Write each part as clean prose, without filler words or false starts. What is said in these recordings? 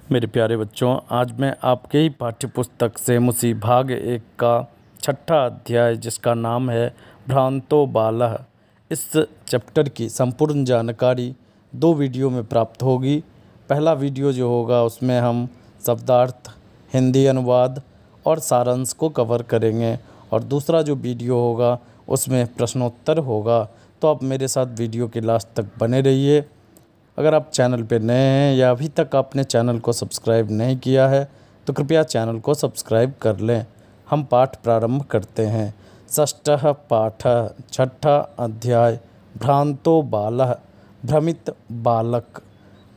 मेरे प्यारे बच्चों, आज मैं आपके ही पाठ्य पुस्तक से मुसी भाग 1 का 6ठा अध्याय जिसका नाम है भ्रांतो बालः, इस चैप्टर की संपूर्ण जानकारी 2 वीडियो में प्राप्त होगी। पहला वीडियो जो होगा उसमें हम शब्दार्थ, हिंदी अनुवाद और सारांश को कवर करेंगे और दूसरा जो वीडियो होगा उसमें प्रश्नोत्तर होगा। तो आप मेरे साथ वीडियो के लास्ट तक बने रहिए। अगर आप चैनल पर नए हैं या अभी तक आपने चैनल को सब्सक्राइब नहीं किया है तो कृपया चैनल को सब्सक्राइब कर लें। हम पाठ प्रारंभ करते हैं। षष्ठः पाठः, 6ठा अध्याय, भ्रांतो बालः, भ्रमित बालक।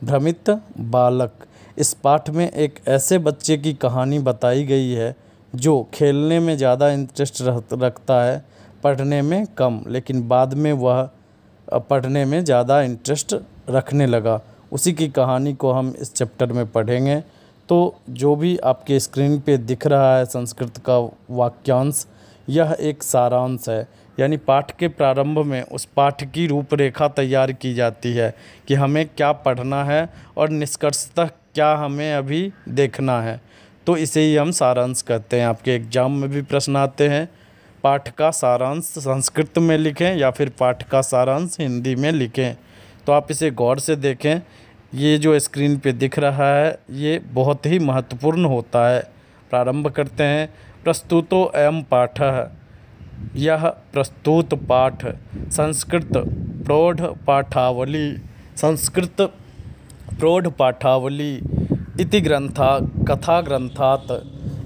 भ्रमित बालक, इस पाठ में एक ऐसे बच्चे की कहानी बताई गई है जो खेलने में ज़्यादा इंटरेस्ट रखता है, पढ़ने में कम, लेकिन बाद में वह पढ़ने में ज़्यादा इंटरेस्ट रखने लगा। उसी की कहानी को हम इस चैप्टर में पढ़ेंगे। तो जो भी आपके स्क्रीन पे दिख रहा है संस्कृत का वाक्यांश, यह एक सारांश है। यानी पाठ के प्रारंभ में उस पाठ की रूपरेखा तैयार की जाती है कि हमें क्या पढ़ना है और निष्कर्षतः क्या हमें अभी देखना है। तो इसे ही हम सारांश कहते हैं। आपके एग्जाम में भी प्रश्न आते हैं, पाठ का सारांश संस्कृत में लिखें या फिर पाठ का सारांश हिंदी में लिखें। तो आप इसे गौर से देखें। ये जो स्क्रीन पे दिख रहा है ये बहुत ही महत्वपूर्ण होता है। प्रारंभ करते हैं। प्रस्तुतो अयं पाठः, यह प्रस्तुत पाठ संस्कृत प्रौढ़ पाठावली, संस्कृत प्रौढ़ पाठावली इति ग्रंथा कथा ग्रंथात्,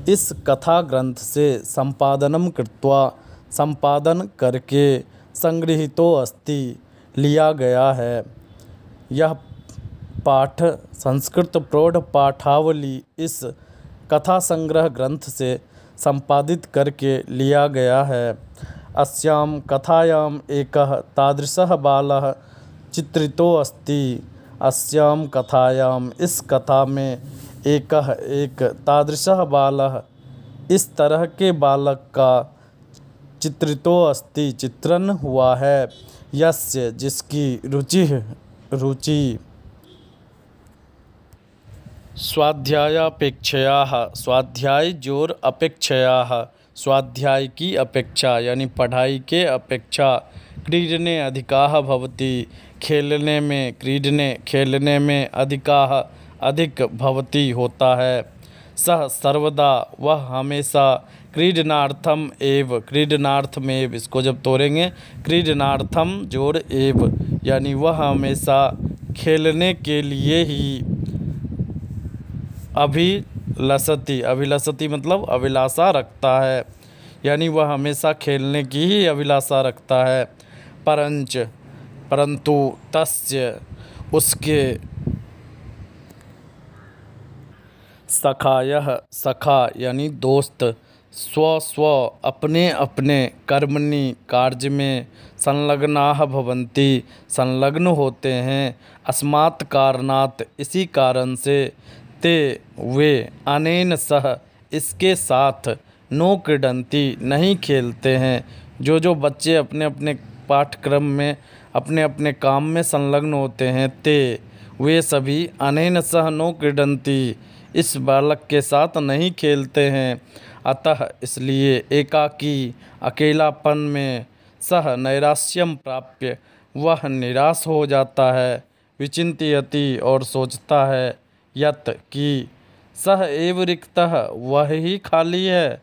इस कथा ग्रंथ से संपादनम कृत्वा, संपादन करके, संगृहीतो अस्ति, लिया गया है। यह पाठ संस्कृत प्रौढ़ पाठावली इस कथा संग्रह ग्रंथ से संपादित करके लिया गया है। अस्यां कथायां एकः तादृशः बालः चित्रितो अस्ति, अस्यां कथायां, इस कथा में एक तादृशः बालः, इस तरह के बालक का चित्रितो अस्ति, चित्रण हुआ है। यस्य, जिसकी रुचि स्वाध्यायापेक्षया, स्वाध्याय जोर अपेक्षया, स्वाध्याय की अपेक्षा यानी पढ़ाई के अपेक्षा, क्रीडने अधिकाः भवति, खेलने में, क्रीडने खेलने में, अधिकाः अधिक, भवति होता है। सह सर्वदा, वह हमेशा, क्रीडनार्थम एव, क्रीडनार्थमेव, इसको जब तोड़ेंगे क्रीडनार्थम जोड़ एव, यानी वह हमेशा खेलने के लिए ही, अभिलषति, अभिलषति मतलब अभिलाषा रखता है, यानी वह हमेशा खेलने की ही अभिलाषा रखता है। परंतु तस्य, उसके, सखायः, सखा यानी दोस्त, स्व अपने अपने, कर्मणि कार्य में, संलग्नाः भवन्ति, संलग्न होते हैं, अस्मात् कारणात्, इसी कारण से, ते वे, अनेन सह, इसके साथ, नो क्रीडन्ति, नहीं खेलते हैं। जो बच्चे अपने अपने पाठ्यक्रम में अपने अपने काम में संलग्न होते हैं, ते वे सभी, अनेन सह नो क्रीडन्ति, इस बालक के साथ नहीं खेलते हैं। अतः इसलिए, एकाकी अकेलापन में, सह नैराश्यम प्राप्य, वह निराश हो जाता है, विचिंतयति और सोचता है, यत कि, सह एव रिक्तः, वह ही खाली है,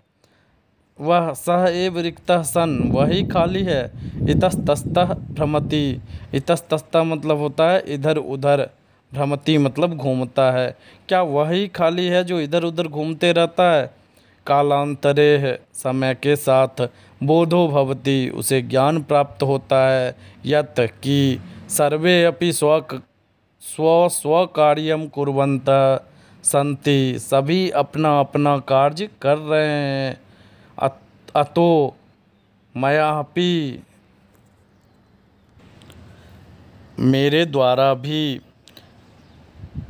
वह सह एव रिक्तः सन, वही खाली है। इतस्ततः भ्रमति, इतस्ततः मतलब होता है इधर उधर, भ्रमति मतलब घूमता है। क्या वही खाली है जो इधर उधर घूमते रहता है। कालांतरे, समय के साथ, बोधो भवति, उसे ज्ञान प्राप्त होता है, यत कि, सर्वे अपि स्व कार्यम कुर्वन्तः सन्ति, सभी अपना अपना कार्य कर रहे हैं। अतो मयापि, मेरे द्वारा भी,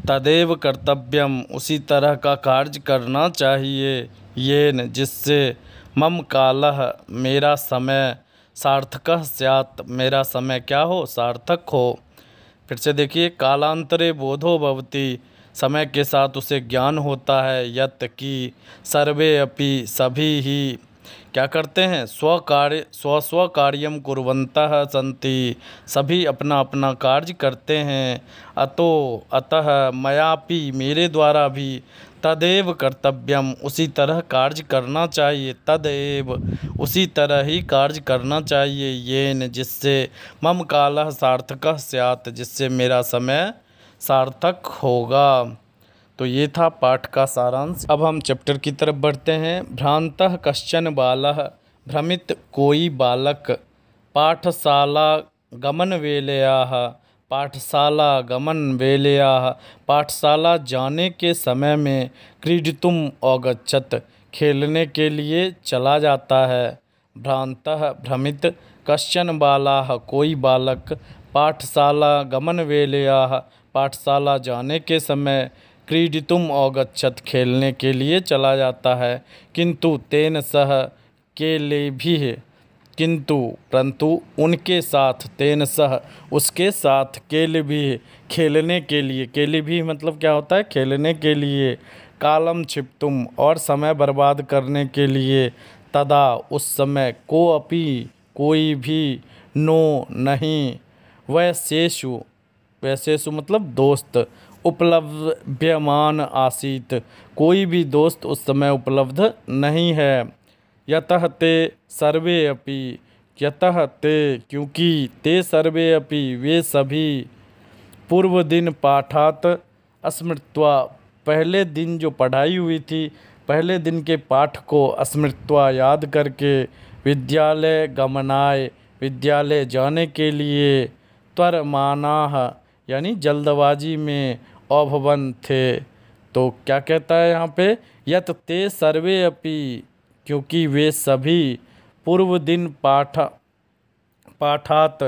तदेव कर्तव्यम, उसी तरह का कार्य करना चाहिए, येन, जिससे, मम कालः, मेरा समय, सार्थकः स्यात्, मेरा समय क्या हो, सार्थक हो। फिर से देखिए, कालांतरे बोधो भवति, समय के साथ उसे ज्ञान होता है। यत् कि सर्वे अपि सभी ही क्या करते हैं, स्व कार्यम कुर्वन्तः सन्ति, सभी अपना अपना कार्य करते हैं। अतः मयापि मेरे द्वारा भी तदेव कर्तव्यम, उसी तरह कार्य करना चाहिए। तदेव उसी तरह ही कार्य करना चाहिए। येन जिससे मम कालः सार्थकः स्यात्, जिससे मेरा समय सार्थक होगा। तो ये था पाठ का सारांश। अब हम चैप्टर की तरफ बढ़ते हैं। भ्रांतः कश्चन बालः, भ्रमित कोई बालक, पाठशाला गमन वेलयाः, पाठशाला गमन वेलयाः, पाठशाला जाने के समय में, क्रीडितुम् औगच्छत्, खेलने के लिए चला जाता है। भ्रांतः भ्रमित, कश्चन बालाः कोई बालक, पाठशाला गमन वेलयाः पाठशाला जाने के समय, क्रीडितुम् औगच्छत् खेलने के लिए चला जाता है। किंतु तेन सह केलेभिः, किंतु परंतु उनके साथ, तेन सह उसके साथ, केलेभिः खेलने के लिए, केलेभिः मतलब क्या होता है, खेलने के लिए, कालम क्षिप्तुम और समय बर्बाद करने के लिए, तदा उस समय, को अपि कोई भी, नो नहीं, वैशेषु, वैशेषु मतलब दोस्त, उपलभ्यमान आसीत कोई भी दोस्त उस समय उपलब्ध नहीं है। यतः ते सर्वे अपि, यतः ते क्योंकि, ते सर्वे अपि वे सभी, पूर्व दिन पाठात स्मृत्वा पहले दिन जो पढ़ाई हुई थी, पहले दिन के पाठ को स्मृत्वा याद करके, विद्यालय गमनाय विद्यालय जाने के लिए, त्वरमानाः यानी जल्दबाजी में, अभवन थे। तो क्या कहता है यहाँ पे, यत ते सर्वे अपि क्योंकि वे सभी, पूर्व दिन पाठात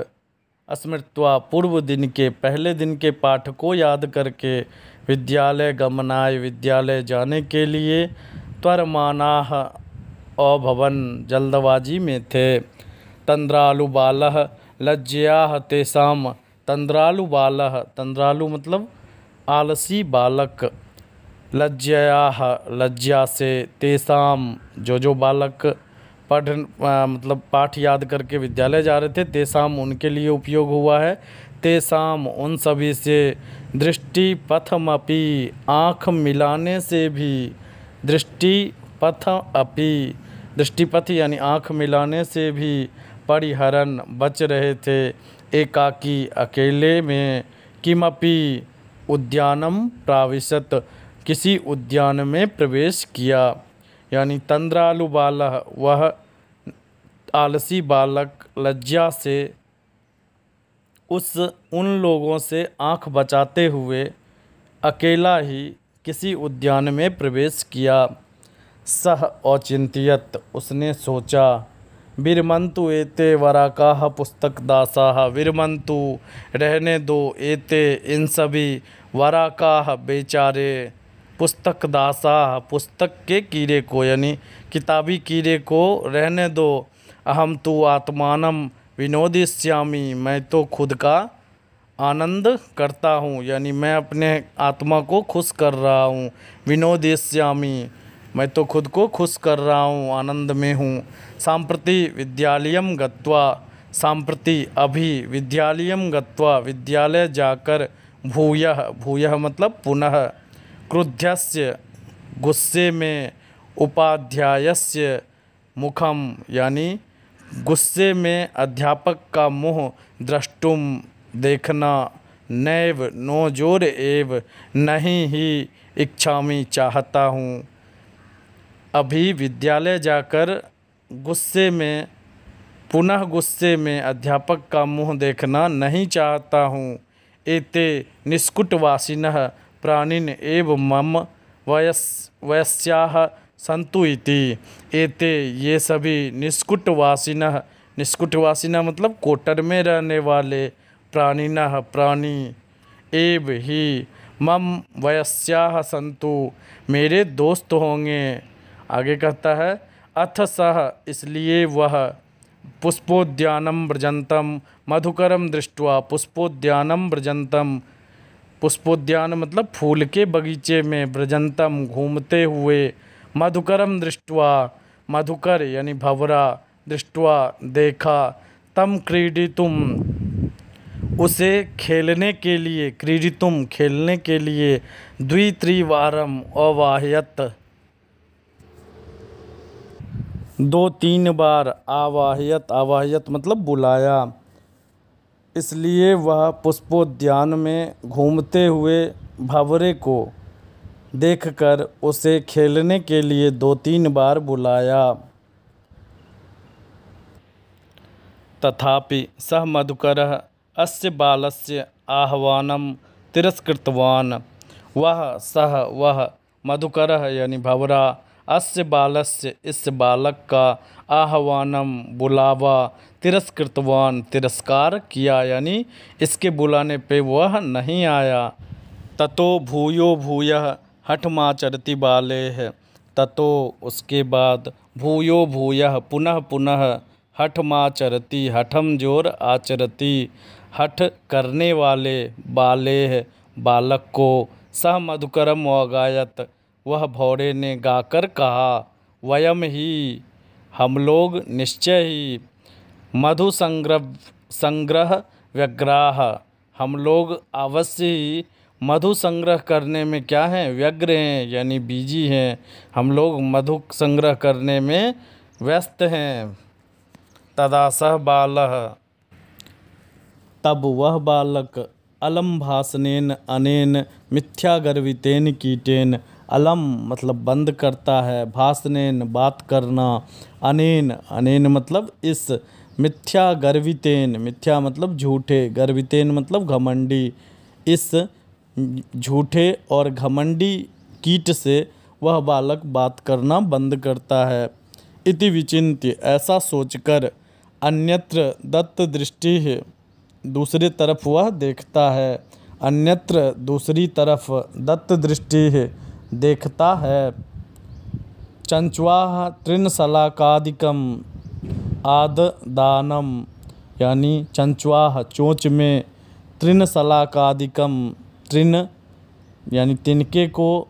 स्मृत्वा पूर्व दिन के, पहले दिन के पाठ को याद करके, विद्यालय गमनाय विद्यालय जाने के लिए, त्वरमानाः अभवन जल्दबाजी में थे। तंद्रालु बालः लज्जयाः तेषां, तंद्रालु बालः, तंद्रालु मतलब आलसी बालक, लज्जयाः लज्जा से, तेषां जो बालक मतलब पाठ याद करके विद्यालय जा रहे थे, तेषां उनके लिए उपयोग हुआ है। तेषां उन सभी से, दृष्टिपथमपि आँख मिलाने से भी, दृष्टिपथ अपि दृष्टिपथ यानी आँख मिलाने से भी, परिहरन बच रहे थे, एकाकी अकेले में, किमपि उद्यानम प्राविशत किसी उद्यान में प्रवेश किया। यानी तंद्रालु बालः वह आलसी बालक, लज्जा से उन लोगों से आँख बचाते हुए अकेला ही किसी उद्यान में प्रवेश किया। सह औचिन्त्यत उसने सोचा, विरमन्तु एते वराकाः पुस्तकदासाः, विरमन्तु रहने दो, एते इन सभी, वराकाः बेचारे, पुस्तकदासाः पुस्तक के कीड़े को यानी किताबी कीड़े को रहने दो। अहम तु आत्मानम विनोदिष्यामि, मैं तो खुद का आनंद करता हूँ, यानी मैं अपने आत्मा को खुश कर रहा हूँ। विनोदिष्यामि मैं तो खुद को खुश कर रहा हूँ, आनंद में हूँ। साम्प्रति विद्यालयम गत्वा, साम्प्रति अभी, विद्यालयम गत्वा विद्यालय जाकर, भूयः, भूयः मतलब पुनः, क्रुद्धस्य गुस्से में, उपाध्यायस्य मुखम यानी गुस्से में अध्यापक का मुँह, द्रष्टुम देखना, नैव नो जोर एव नहीं ही, इच्छामि चाहता हूँ। अभी विद्यालय जाकर गुस्से में, पुनः गुस्से में अध्यापक का मुँह देखना नहीं चाहता हूँ। एते निष्कुटवासिनः प्राणिन एव मम वयस्याः सन्तु इति। एते ये सभी, निष्कुटवासिनः, निष्कुटवासिनः मतलब कोटर में रहने वाले, प्राणिनः प्राणी, एव ही, मम वयस्याः सन्तु मेरे दोस्त होंगे। आगे कहता है, अथ सह इसलिए वह, पुष्पोद्यानम व्रजंतम मधुकरम दृष्ट्वा, पुष्पोद्यानम व्रजंतम पुष्पोद्यान मतलब फूल के बगीचे में, व्रजंतम घूमते हुए, मधुकरम दृष्ट्वा मधुकर यानी भंवरा, दृष्ट्वा देखा, तम क्रीडितुम उसे खेलने के लिए, क्रीडितुम खेलने के लिए, द्वित्रिवारम अवाहयत दो तीन बार, आवाहयत आवाहयत मतलब बुलाया, इसलिए वह पुष्पोद्यान में घूमते हुए भंवरे को देखकर उसे खेलने के लिए दो तीन बार बुलाया। तथापि सः मधुकरः अस्य बालस्य आह्वानं तिरस्कृतवान्। वह मधुकरः यानी भंवरा, अस्य बालस्य इस बालक का, आह्वानम बुलावा, तिरस्कृतवान तिरस्कार किया यानी इसके बुलाने पे वह नहीं आया। ततो भूयो भूयः हठमाचरति बालेः, ततो उसके बाद, भूयो भूयः पुनः पुनः, हठमाचरति हठम जोर आचरति हठ करने वाले, बालेः बालक को, सह मधुकरम अगायत वह भौरे ने गाकर कहा, वयम ही हम लोग निश्चय ही, मधु संग्रह व्यग्राह हम लोग अवश्य ही मधु संग्रह करने में क्या हैं, व्यग्र हैं यानी बिजी हैं, हम लोग मधु संग्रह करने में व्यस्त हैं। तदा सह बालः तब वह बालक, अलम भासनेन अनेन मिथ्यागर्वितेन कीटेन, अलम मतलब बंद करता है, भासनेन बात करना, अनेन मतलब इस, मिथ्या गर्वितेन मिथ्या मतलब झूठे, गर्वितेन मतलब घमंडी, इस झूठे और घमंडी कीट से वह बालक बात करना बंद करता है। इति विचिन्त्य ऐसा सोचकर, अन्यत्र दत्त दृष्टि है दूसरी तरफ वह देखता है, अन्यत्र दूसरी तरफ दत्त दृष्टि है देखता है। चंचवाह तृणशलाकादिकम आददानम यानी चंचवाह चोंच में, तृणशलाकादिकम तृण यानी तिनके को,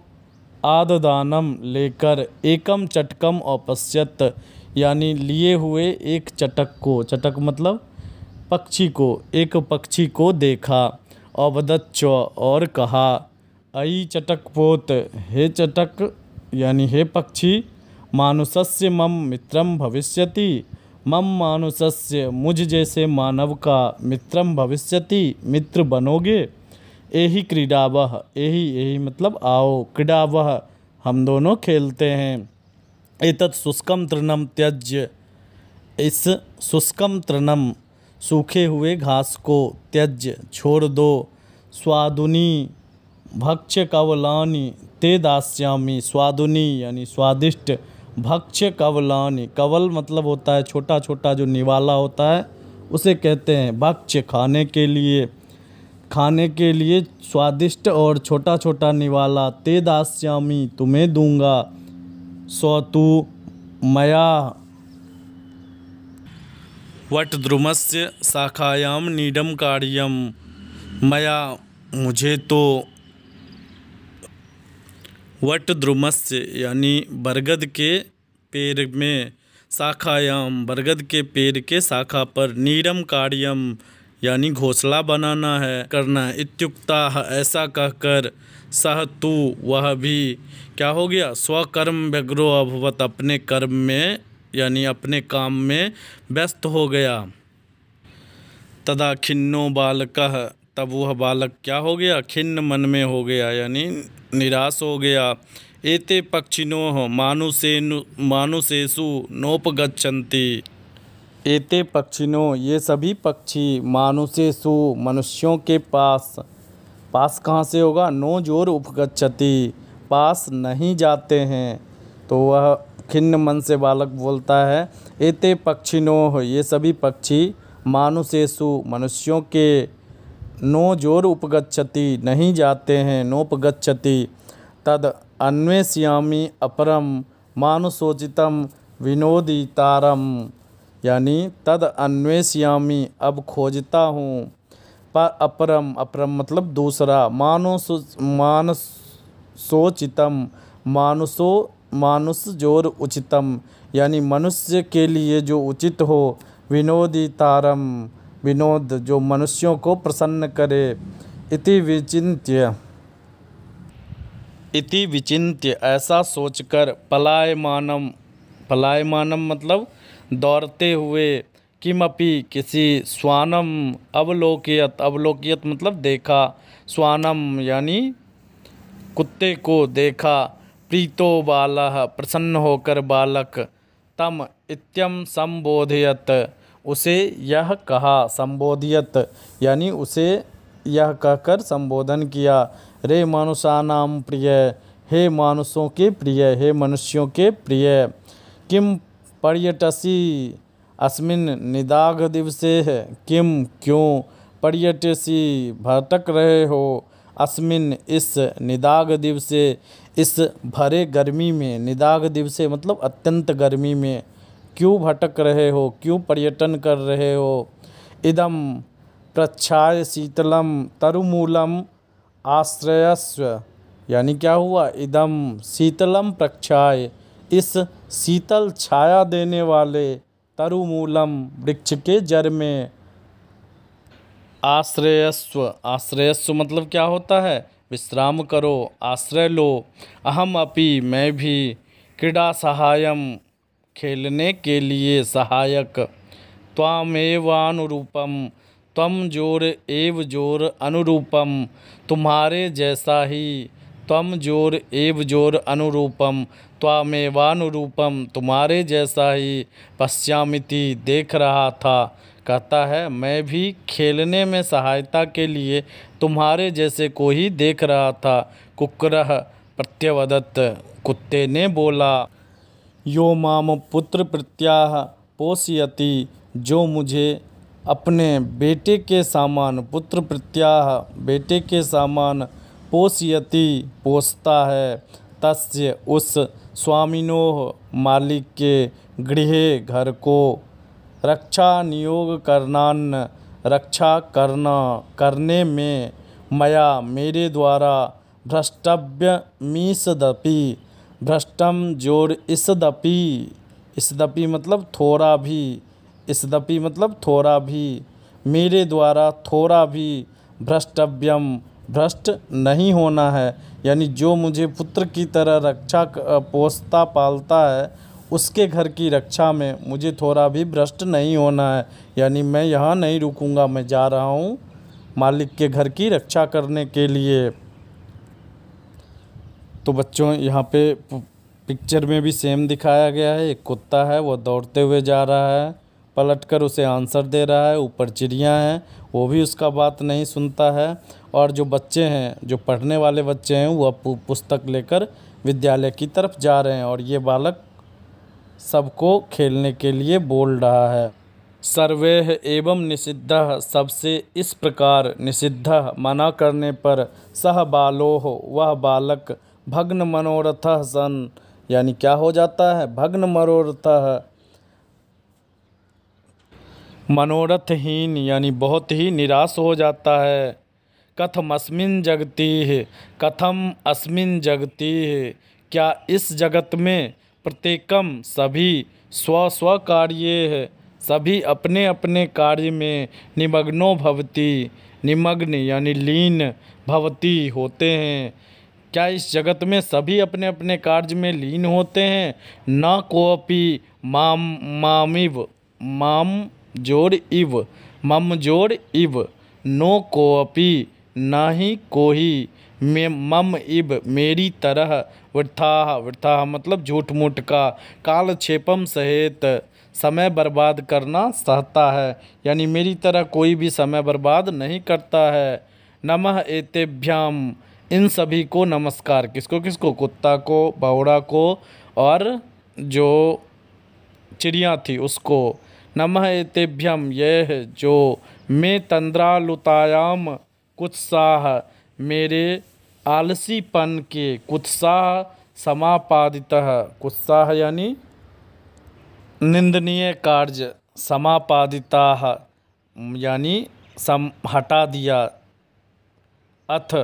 आददानम लेकर, एकम चटकम औपश्यत यानी लिए हुए एक चटक को, चटक मतलब पक्षी को, एक पक्षी को देखा, अवदच्च और कहा, अयि चटकपोत हे चटक यानी हे पक्षी, मानुषस्य मम मित्रम भविष्यति, मम मानुषस्य मुझ जैसे मानव का, मित्रम भविष्यति मित्र बनोगे, एहि क्रीडावह एहि मतलब आओ, क्रीडावह हम दोनों खेलते हैं, एतत् शुष्कम तृणम त्यज्य इस शुष्कम तृणम सूखे हुए घास को, त्यज्य छोड़ दो, स्वादुनी भक्ष्य कवलानि ते दास्यामि, स्वादुनी यानी स्वादिष्ट, भक्ष्य कवलानि कवल मतलब होता है छोटा छोटा जो निवाला होता है उसे कहते हैं भक्ष्य, खाने के लिए स्वादिष्ट और छोटा छोटा निवाला, ते दास्यामि तुम्हें दूंगा, स्वतु मया वटद्रुमस्य शाखायां नीडम कार्यम, मया मुझे तो, वटद्रुमस्य यानी बरगद के पेड़ में, शाखायाम बरगद के पेड़ के शाखा पर, नीडम कार्यम यानी घोंसला बनाना है, करना है, इत्युक्ता ऐसा कहकर, सह तू वह भी क्या हो गया, स्वकर्म व्यग्रो अभवत अपने कर्म में यानी अपने काम में व्यस्त हो गया। तदा खिन्नो बालकः तब वह बालक क्या हो गया, खिन्न मन में हो गया यानी निराश हो गया। एते पक्षिणोः मानुषेषु नोपगच्छन्ति, एते पक्षिणों ये सभी पक्षी, मानुषेषु मनुष्यों के पास, पास कहाँ से होगा, नो जोर उपगच्छति पास नहीं जाते हैं। तो वह खिन्न मन से बालक बोलता है, एते पक्षिणोः ये सभी पक्षी, मानुषेषु मनुष्यों के, नो जोर उपगच्छति नहीं जाते हैं, नोपगच्छति, तद अन्वेष्यामि अपरम मानुषोचितम विनोदितारम यानी तद अन्वेष्यामि अब खोजता हूँ, अपरम, अपरम मतलब दूसरा, मानुषोचितम, मानुष जोर उचितम, यानी मनुष्य के लिए जो उचित हो। विनोदितारम, विनोद जो मनुष्यों को प्रसन्न करे। इति विचिन्त्य, इति विचिन्त्य ऐसा सोचकर, पलायमानम, पलायमानम मतलब दौड़ते हुए, किमपि किसी, श्वानम अवलोकयत, अवलोकयत मतलब देखा, श्वानम यानी कुत्ते को देखा। प्रीतो बालः प्रसन्न होकर बालक, तम इत्यम संबोधयत उसे यह कहा, संबोधियत यानी उसे यह कहकर संबोधन किया। रे मानुषानाम प्रिय, हे मानुषों के प्रिय, हे मनुष्यों के प्रिय। किम पर्यटसी अस्मिन निदाघ दिवसे, किम क्यों, पर्यटसी भटक रहे हो, अस्मिन इस, निदाघ दिवसे इस भरे गर्मी में, निदाघ दिवसे मतलब अत्यंत गर्मी में, क्यों भटक रहे हो, क्यों पर्यटन कर रहे हो। इदम प्रच्छाय शीतलम तरुमूलम आश्रयस्व, यानी क्या हुआ, इदम शीतलम प्रच्छाय इस शीतल छाया देने वाले, तरुमूलम वृक्ष के जड़ में, आश्रयस्व, आश्रयस्व मतलब क्या होता है, विश्राम करो, आश्रय लो। अहम अपि मैं भी, क्रीड़ा सहायम खेलने के लिए सहायक, त्वामेवानुरूपम त्वम जोर एव जोर अनुरूपम तुम्हारे जैसा ही, त्वम जोर एव जोर अनुरूपम त्वामेवानुरूपम तुम्हारे जैसा ही, पश्यामिति देख रहा था। कहता है मैं भी खेलने में सहायता के लिए तुम्हारे जैसे को ही देख रहा था। कुक्कुरः प्रत्यवदत्, कुत्ते ने बोला। यो माम पुत्र प्रत्याह पोषयति, जो मुझे अपने बेटे के समान, पुत्र प्रत्याह बेटे के समान, पोषयति पोसता है। तस्य उस, स्वामिनोः मालिक के, गृहे घर को, रक्षा नियोग करनान्न रक्षा करना करने में, मया मेरे द्वारा, भ्रष्टव्यमीसदपि, भ्रष्टम जोड़ इसदपि, इसदपि मतलब थोड़ा भी, इसदपि मतलब थोड़ा भी, मेरे द्वारा थोड़ा भी, भ्रष्टव्यम भ्रष्ट नहीं होना है, यानी जो मुझे पुत्र की तरह रक्षा पोसता पालता है, उसके घर की रक्षा में मुझे थोड़ा भी भ्रष्ट नहीं होना है। यानी मैं यहाँ नहीं रुकूंगा, मैं जा रहा हूँ मालिक के घर की रक्षा करने के लिए। तो बच्चों यहाँ पे पिक्चर में भी सेम दिखाया गया है। एक कुत्ता है, वो दौड़ते हुए जा रहा है, पलटकर उसे आंसर दे रहा है। ऊपर चिड़िया हैं, वो भी उसका बात नहीं सुनता है। और जो बच्चे हैं, जो पढ़ने वाले बच्चे हैं, वह पुस्तक लेकर विद्यालय की तरफ जा रहे हैं। और ये बालक सबको खेलने के लिए बोल रहा है। सर्वैः एवं निषिद्धः, सबसे इस प्रकार, निषिद्धः मना करने पर, सह बालोह वह बालक, भग्न मनोरथः सन, यानी क्या हो जाता है, भग्न मनोरथः, मनोरथहीन यानी बहुत ही निराश हो जाता है। कथमस्मिन् जगति, कथम अस्मिन् जगति, क्या इस जगत में, प्रत्येकम सभी, स्व स्व कार्ये सभी अपने अपने कार्य में, निमग्नो भवति, निमग्न यानी लीन, भवति होते हैं। क्या इस जगत में सभी अपने अपने कार्य में लीन होते हैं। न कोपि माम मामिव, माम जोड़ इव, मम जोड़ इव, नो कोपि ना ही कोई, मम इव मेरी तरह, वृथाः, वृथाः मतलब झूठ मूठ का, कालक्षेपम सहेत समय बर्बाद करना सहता है, यानी मेरी तरह कोई भी समय बर्बाद नहीं करता है। नमः एतेभ्याम, इन सभी को नमस्कार, किसको किसको, कुत्ता को, भौरा को और जो चिड़िया थी उसको। नमः एतेभ्यम, यह जो, मैं तंद्रालुतायाम कुत्साह, मेरे आलसीपन के, कुत्साह समापादितः, कुत्साह यानी निंदनीय कार्य, समापादिताः यानी हटा दिया। अथ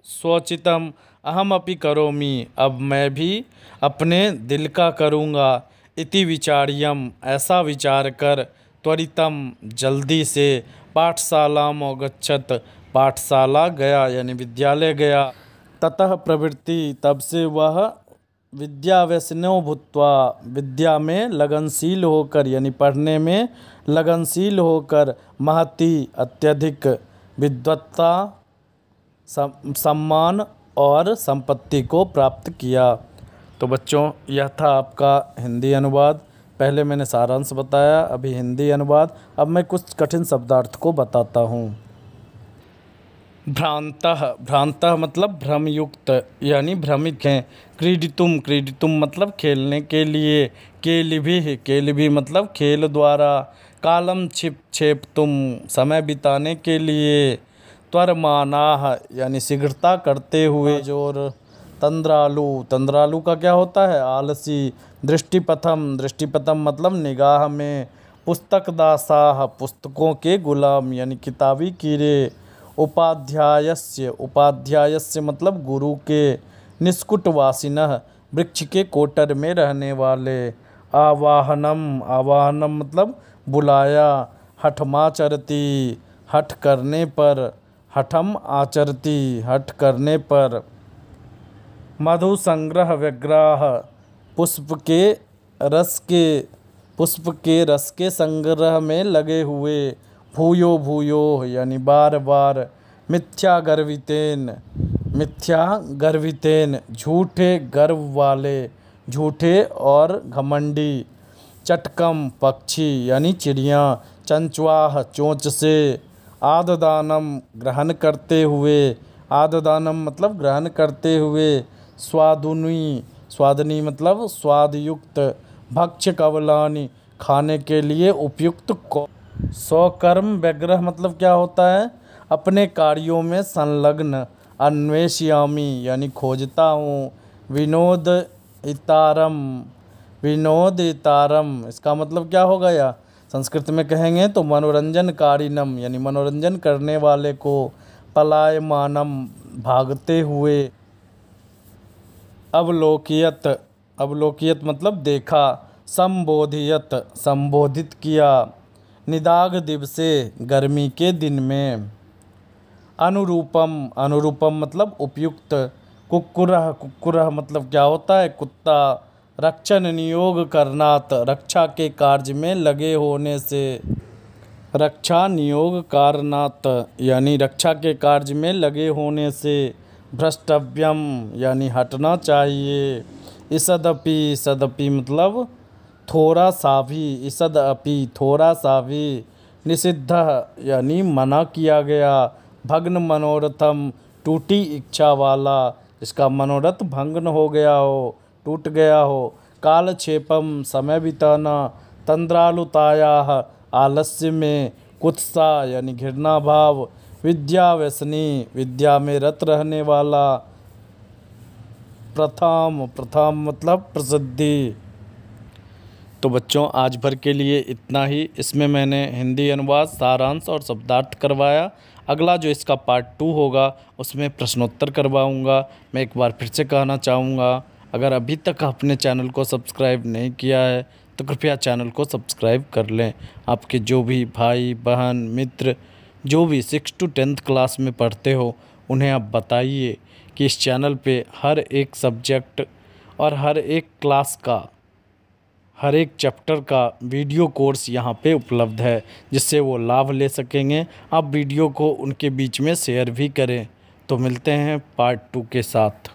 स्वचितम अहमपि करोमि, अब मैं भी अपने दिल का करूँगा। इति विचार्यम, ऐसा विचार कर, त्वरितम जल्दी से, पाठशालाम अगच्छत, पाठशाला गया यानी विद्यालय गया। ततः प्रवृत्ति, तब से वह विद्याव्यसनो भूत्वा, विद्या में लगनशील होकर यानी पढ़ने में लगनशील होकर, महती अत्यधिक, विद्वत्ता सम्मान और संपत्ति को प्राप्त किया। तो बच्चों यह था आपका हिंदी अनुवाद। पहले मैंने सारांश बताया, अभी हिंदी अनुवाद। अब मैं कुछ कठिन शब्दार्थ को बताता हूँ। भ्रांतः मतलब भ्रमयुक्त यानी भ्रमित हैं। क्रीडितुम मतलब खेलने के लिए। केलिभी मतलब खेल द्वारा। कालम क्षेपतुम समय बिताने के लिए। त्वरमानाः यानी शीघ्रता करते हुए। जोर तंद्रालु का क्या होता है? आलसी। दृष्टिपथम मतलब निगाह में। पुस्तकदासाः पुस्तकों के गुलाम यानी किताबी कीड़े। उपाध्यायस्य मतलब गुरु के। निष्कुटवासिनः वृक्ष के कोटर में रहने वाले। आवाहनम मतलब बुलाया। हठमाचरति हठ करने पर। हठम आचरति हठ करने पर। मधु संग्रह व्यग्राह पुष्प के रस के संग्रह में लगे हुए। भूयो यानी बार बार। मिथ्या गर्वितेन झूठे गर्व वाले, झूठे और घमंडी। चटकम पक्षी यानी चिड़िया। चंचवाह चोंच से। आददानम ग्रहण करते हुए। आददानम मतलब ग्रहण करते हुए। स्वादुनी मतलब स्वादयुक्त। भक्ष्य कवलानी खाने के लिए उपयुक्त। स्वकर्म व्यग्रह मतलब क्या होता है? अपने कार्यों में संलग्न। अन्वेष्यामि यानी खोजता हूँ। विनोदितारम इसका मतलब क्या होगा? या संस्कृत में कहेंगे तो मनोरंजनकारिणम यानी मनोरंजन करने वाले को। पलायमानम भागते हुए। अवलोकियत मतलब देखा। संबोधित किया। निदाघ दिवसे गर्मी के दिन में। अनुरूपम मतलब उपयुक्त। कुक्कुरः मतलब क्या होता है? कुत्ता। रक्षण नियोग करनात् रक्षा के कार्य में लगे होने से। रक्षा नियोग कारणात् यानी रक्षा के कार्य में लगे होने से। भ्रष्टव्यम यानी हटना चाहिए। ईषदपि मतलब थोड़ा सा भी। ईषदपि थोड़ा सा भी। निषिद्धः यानी मना किया गया। भग्न मनोरथम टूटी इच्छा वाला, इसका मनोरथ भंग हो गया हो, टूट गया हो। कालक्षेपम समय बिताना। तंद्रालुतायाः आलस्य में। कुत्सा यानी घृणा भाव। विद्याव्यसनी विद्या में रत रहने वाला। प्रथम मतलब प्रसिद्धि। तो बच्चों आज भर के लिए इतना ही। इसमें मैंने हिंदी अनुवाद, सारांश और शब्दार्थ करवाया। अगला जो इसका पार्ट 2 होगा उसमें प्रश्नोत्तर करवाऊंगा। मैं एक बार फिर से कहना चाहूँगा, अगर अभी तक आपने चैनल को सब्सक्राइब नहीं किया है तो कृपया चैनल को सब्सक्राइब कर लें। आपके जो भी भाई बहन मित्र जो भी 6 to 10th क्लास में पढ़ते हो उन्हें आप बताइए कि इस चैनल पे हर एक सब्जेक्ट और हर एक क्लास का, हर एक चैप्टर का वीडियो कोर्स यहाँ पे उपलब्ध है, जिससे वो लाभ ले सकेंगे। आप वीडियो को उनके बीच में शेयर भी करें। तो मिलते हैं पार्ट 2 के साथ।